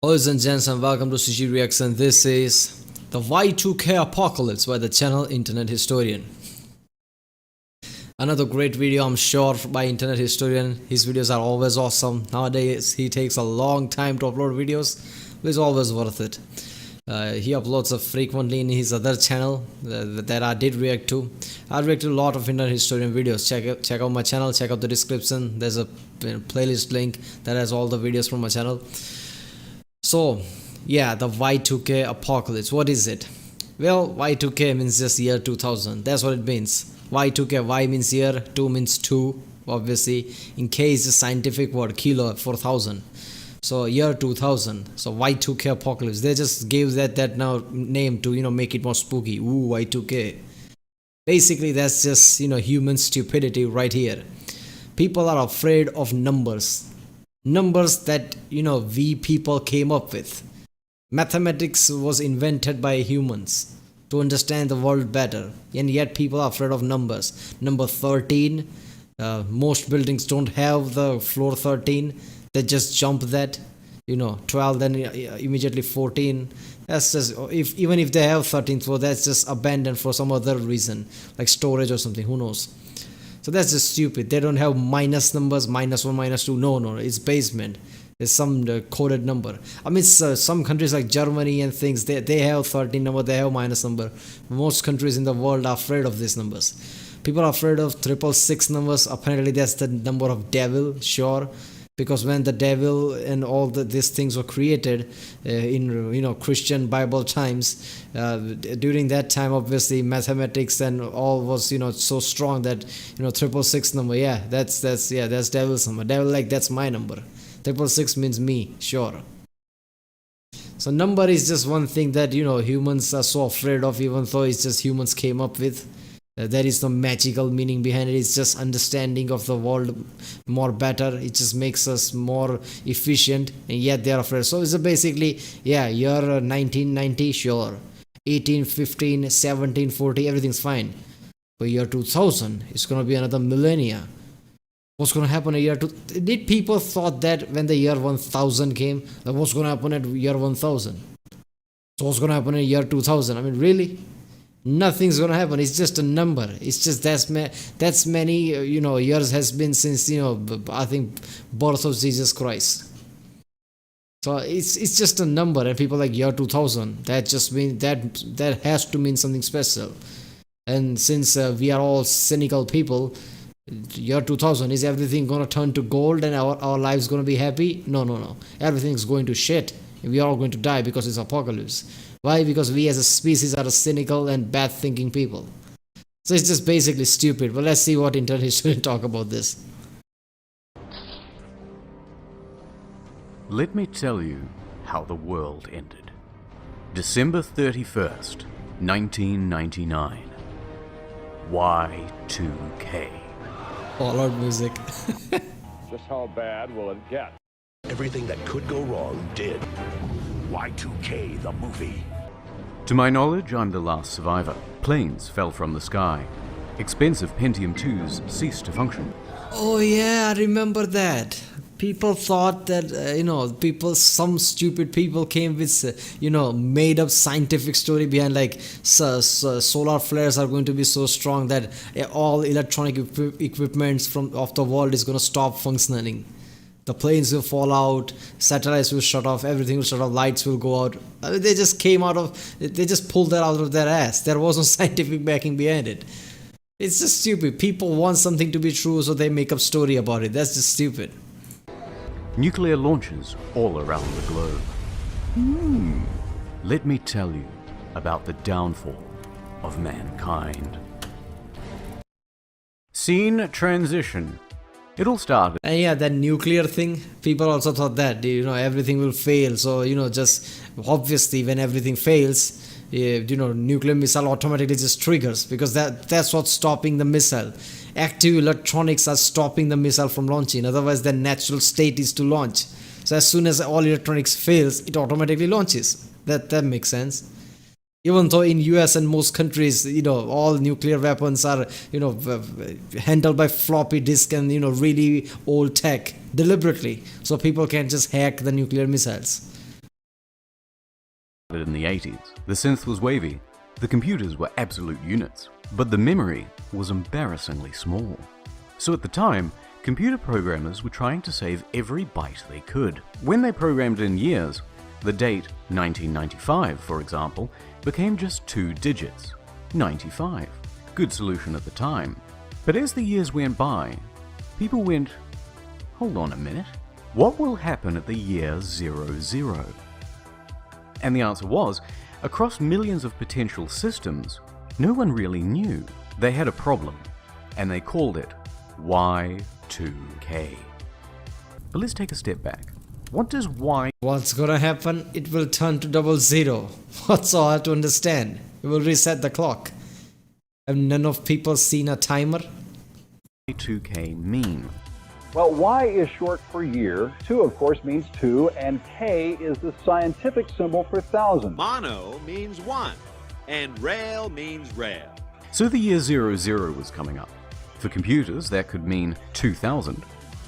Ladies and gents, and welcome to CG Reaction. This is the Y2K Apocalypse by the channel Internet Historian. Another great video, I'm sure, by Internet Historian. His videos are always awesome. Nowadays, he takes a long time to upload videos, but it's always worth it. He uploads frequently in his other channel that I did react to. I reacted to a lot of Internet Historian videos. Check out my channel, check out the description. There's a playlist link that has all the videos from my channel. So, yeah, the Y2K Apocalypse. What is it? Well, Y2K means just year 2000. That's what it means. Y2K, Y means year, 2 means 2, obviously. In K is a scientific word, kilo, 4000. So, year 2000. So, Y2K Apocalypse. They just gave that now name to, make it more spooky. Ooh, Y2K. Basically, that's just, human stupidity right here. People are afraid of numbers. Numbers that we people came up with. Mathematics was invented by humans to understand the world better, and yet people are afraid of numbers. Number 13, most buildings don't have the floor 13, they just jump that. 12, then immediately 14. That's just, even if they have 13th floor, that's just abandoned for some other reason, like storage or something, who knows. So that's just stupid. They don't have minus numbers, -1, -2. No, it's basement. There's some coded number. I mean, some countries like Germany and things, they have 13 number, they have minus number. Most countries in the world are afraid of these numbers. People are afraid of 666 numbers. Apparently, that's the number of devil, sure. Because when the devil and all these things were created in Christian Bible times, during that time, obviously mathematics and all was so strong that 666 number, that's devil's number. Devil, like, that's my number. 666 means me, sure. So number is just one thing that humans are so afraid of, even though it's just humans came up with. There is no magical meaning behind it. It's just understanding of the world more better. It just makes us more efficient, and yet they're afraid. So it's basically, year 1990, sure. 1815, 1740, everything's fine. But year 2000, it's going to be another millennia. What's going to happen in year 2000? Did people thought that when the year 1000 came, that what's going to happen at year 1000? So what's going to happen in year 2000? I mean, really? Nothing's gonna happen. It's just a number. It's just that's many years has been since I think birth of Jesus Christ. So it's just a number, and people like year 2000. That just means that has to mean something special. And since we are all cynical people, year 2000, is everything gonna turn to gold and our lives gonna be happy? No. Everything's going to shit. We are all going to die because it's apocalypse. Why? Because we as a species are a cynical and bad thinking people. So it's just basically stupid. But let's see what Internet Historian talk about this. Let me tell you how the world ended. December 31st, 1999. Y2K. All out music. Just how bad will it get? Everything that could go wrong did. Y2K, the movie. To my knowledge, I'm the last survivor. Planes fell from the sky. Expensive Pentium 2s ceased to function. Oh yeah, I remember that. People thought that some stupid people came with made up scientific story behind, like solar flares are going to be so strong that all electronic equipments of the world is going to stop functioning. The planes will fall out, satellites will shut off, everything will shut off, lights will go out. They just they just pulled that out of their ass. There was no scientific backing behind it. It's just stupid. People want something to be true, so they make up story about it. That's just stupid. Nuclear launches all around the globe. Let me tell you about the downfall of mankind. Scene transition. It all started. And that nuclear thing, people also thought that everything will fail. So just obviously when everything fails, nuclear missile automatically just triggers, because that's what's stopping the missile. Active electronics are stopping the missile from launching. Otherwise, their natural state is to launch. So as soon as all electronics fails, it automatically launches. That makes sense. Even though in US and most countries, all nuclear weapons are, handled by floppy disk and, really old tech deliberately. So people can just hack the nuclear missiles. in the 80s. The synth was wavy, the computers were absolute units, but the memory was embarrassingly small. So at the time, computer programmers were trying to save every byte they could. When they programmed in years, the date 1995, for example, became just 2 digits, 95. Good solution at the time. But as the years went by, people went, hold on a minute, what will happen at the year 00? And the answer was, across millions of potential systems, no one really knew. They had a problem, and they called it Y2K. But let's take a step back. What does Y... What's gonna happen? It will turn to 00. What's so hard to understand? It will reset the clock. Have none of people seen a timer? Y2K mean? Well, Y is short for year, 2 of course means 2, and K is the scientific symbol for thousand. Mono means 1, and rail means rail. So the year 00 was coming up. For computers, that could mean 2000,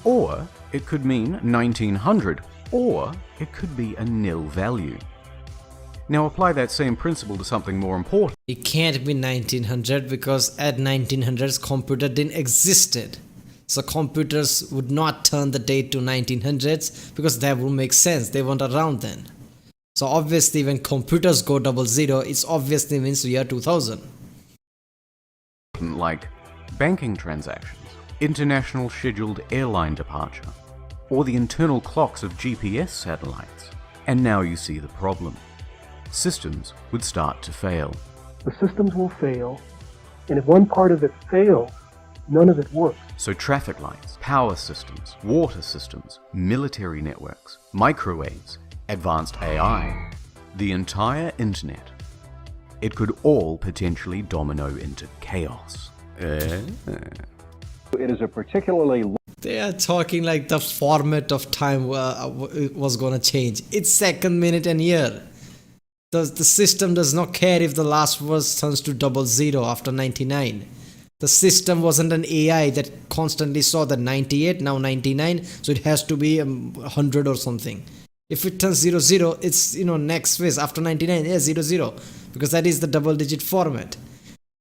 or it could mean 1900, or it could be a nil value. Now apply that same principle to something more important. It can't be 1900 because at 1900s computer didn't existed. So computers would not turn the date to 1900s because that would make sense. They weren't around then. So obviously when computers go 00, it obviously means the year 2000. Like banking transactions, international scheduled airline departure, or the internal clocks of GPS satellites. And now you see the problem. Systems would start to fail. The systems will fail, and if one part of it fails, none of it works. So traffic lights, power systems, water systems, military networks, microwaves, advanced AI, the entire internet. It could all potentially domino into chaos. It is a particularly... They are talking like the format of time was gonna change. It's second, minute and year. The system does not care if the last verse turns to 00 after 99. The system wasn't an AI that constantly saw the 98, now 99, so it has to be 100 or something. If it turns 00, it's, next phase after 99, yeah, 00, because that is the double-digit format.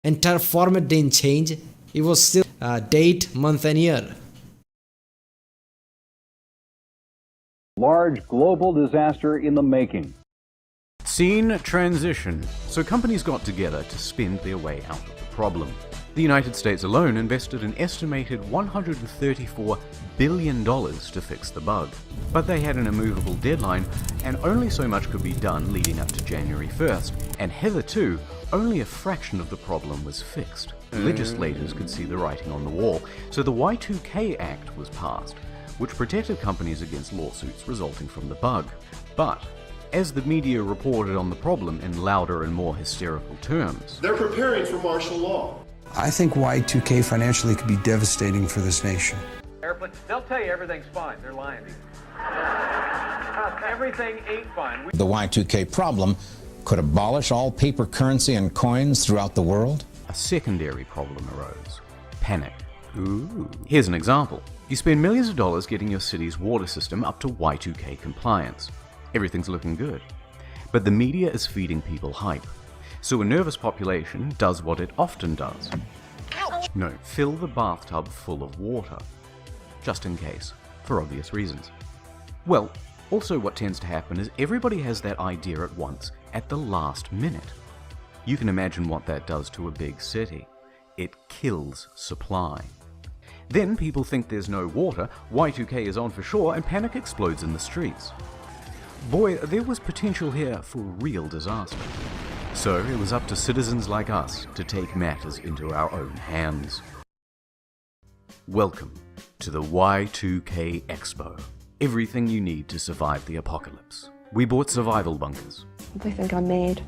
Entire format didn't change. It was still date, month and year. large global disaster in the making. Scene transition. So companies got together to spend their way out of the problem. The United States alone invested an estimated $134 billion to fix the bug. But they had an immovable deadline, and only so much could be done leading up to January 1st, and hitherto, only a fraction of the problem was fixed. Legislators could see the writing on the wall, so the Y2K Act was passed, which protected companies against lawsuits resulting from the bug. But as the media reported on the problem in louder and more hysterical terms, they're preparing for martial law. I think Y2K financially could be devastating for this nation. They'll tell you everything's fine. They're lying to you. Everything ain't fine. The Y2K problem could abolish all paper currency and coins throughout the world. a secondary problem arose: panic. Ooh. Here's an example. You spend millions of dollars getting your city's water system up to Y2K compliance. Everything's looking good. But the media is feeding people hype. So a nervous population does what it often does. No, fill the bathtub full of water. Just in case, for obvious reasons. Well, also what tends to happen is everybody has that idea at once, at the last minute. You can imagine what that does to a big city. It kills supply. Then people think there's no water, Y2K is on for sure, and panic explodes in the streets. Boy, there was potential here for real disaster. So it was up to citizens like us to take matters into our own hands. Welcome to the Y2K Expo. Everything you need to survive the apocalypse. We bought survival bunkers. They think I'm mad.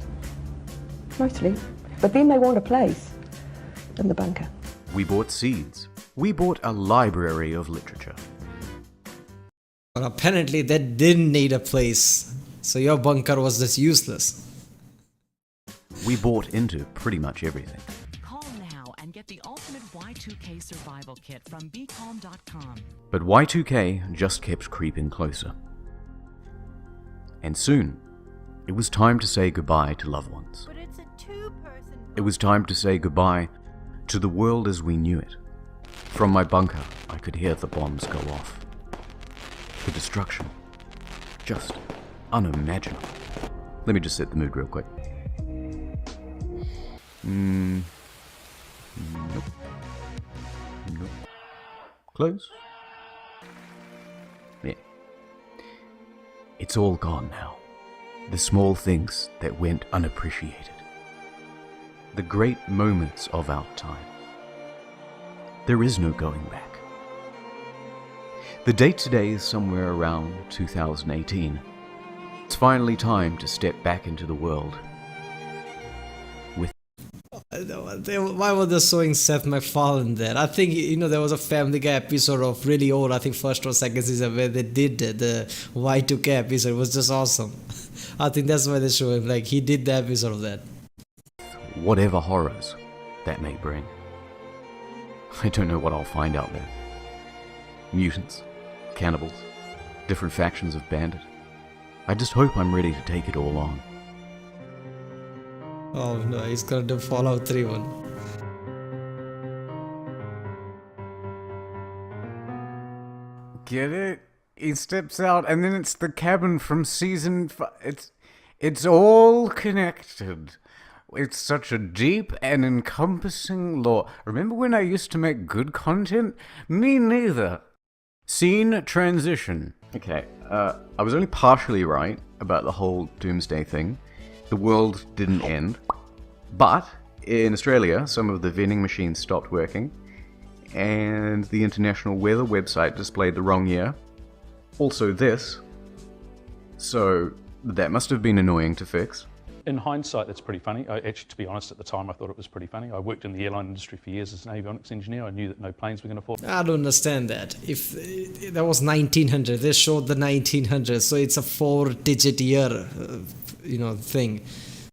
Mostly. But then they want a place in the bunker. We bought seeds. We bought a library of literature. But apparently they didn't need a place, so your bunker was just useless. We bought into pretty much everything. Call now and get the ultimate Y2K survival kit from bcom.com. But Y2K just kept creeping closer. And soon, It was time to say goodbye to loved ones. But it's a two-person. It was time to say goodbye to the world as we knew it. From my bunker, I could hear the bombs go off. The destruction. Just unimaginable. Let me just set the mood real quick. Nope. Nope. Close. Yeah. It's all gone now. The small things that went unappreciated. The great moments of our time. There is no going back. The date today is somewhere around 2018. It's finally time to step back into the world. Why was they showing Seth MacFarlane there? I think, there was a Family Guy episode of really old, I think first or second season, where they did the Y2K episode. It was just awesome. I think that's why they show him, like, he did the episode of that. Whatever horrors that may bring. I don't know what I'll find out there. Mutants, cannibals, different factions of bandit. I just hope I'm ready to take it all on. Oh no, he's gonna do Fallout 3 one. Get it? He steps out and then it's the cabin from season 5. It's all connected. It's such a deep and encompassing lore. Remember when I used to make good content? Me neither. Scene transition. Okay, I was only partially right about the whole doomsday thing. The world didn't end. But in Australia, some of the vending machines stopped working, and the International Weather website displayed the wrong year. Also this. So that must have been annoying to fix. In hindsight, that's pretty funny. Actually, to be honest, at the time I thought it was pretty funny. I worked in the airline industry for years as an avionics engineer. I knew that no planes were going to fall. I don't understand that. If that was 1900, they showed the 1900, so it's a 4-digit year, thing.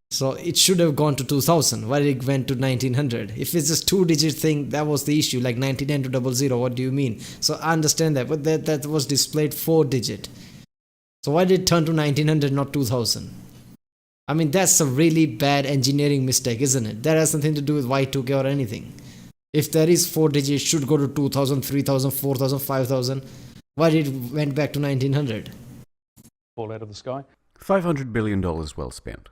So it should have gone to 2000. Why did it went to 1900? If it's just 2-digit thing, that was the issue. Like 99 what do you mean? So I understand that, but that was displayed 4-digit. So why did it turn to 1900, not 2000? I mean, that's a really bad engineering mistake, isn't it? That has nothing to do with Y2K or anything. If there is 4 digits, it should go to 2000, 3000, 4000, 5000. Why did it went back to 1900? Fall out of the sky. $500 billion well spent.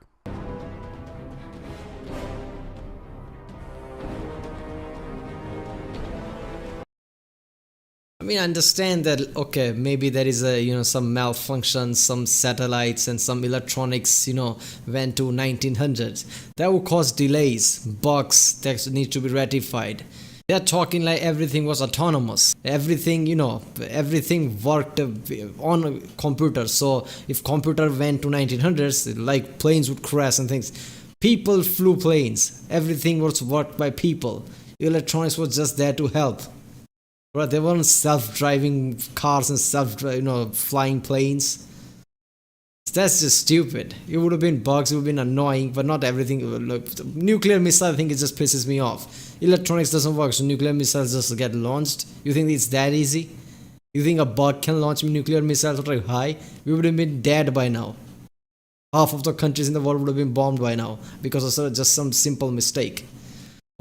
I mean, I understand that, okay, maybe there is some malfunction, some satellites and some electronics, went to 1900s. That would cause delays, bugs that need to be rectified. They're talking like everything was autonomous. Everything, everything worked on a computer. So if computer went to 1900s, like planes would crash and things. People flew planes. Everything was worked by people. Electronics was just there to help. Right, they weren't self-driving cars and flying planes. That's just stupid. It would have been bugs, it would have been annoying, but not everything. Nuclear missile, I think it just pisses me off. Electronics doesn't work, so nuclear missiles just get launched. You think it's that easy? You think a bug can launch nuclear missiles right high? We would have been dead by now. Half of the countries in the world would have been bombed by now because of just some simple mistake.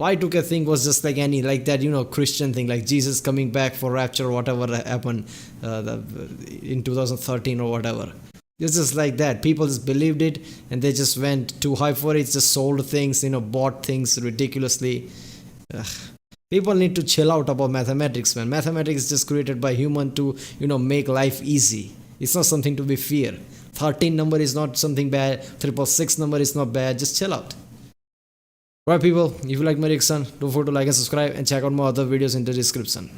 Y2K thing was just like that Christian thing, like Jesus coming back for rapture or whatever happened in 2013 or whatever. It's just like that. People just believed it and they just went too high for it. Just sold things, bought things ridiculously. Ugh. People need to chill out about mathematics, man. Mathematics is just created by human to, make life easy. It's not something to be feared. 13 number is not something bad. 666 number is not bad. Just chill out. Right, people, if you like my reaction, don't forget to like and subscribe and check out my other videos in the description.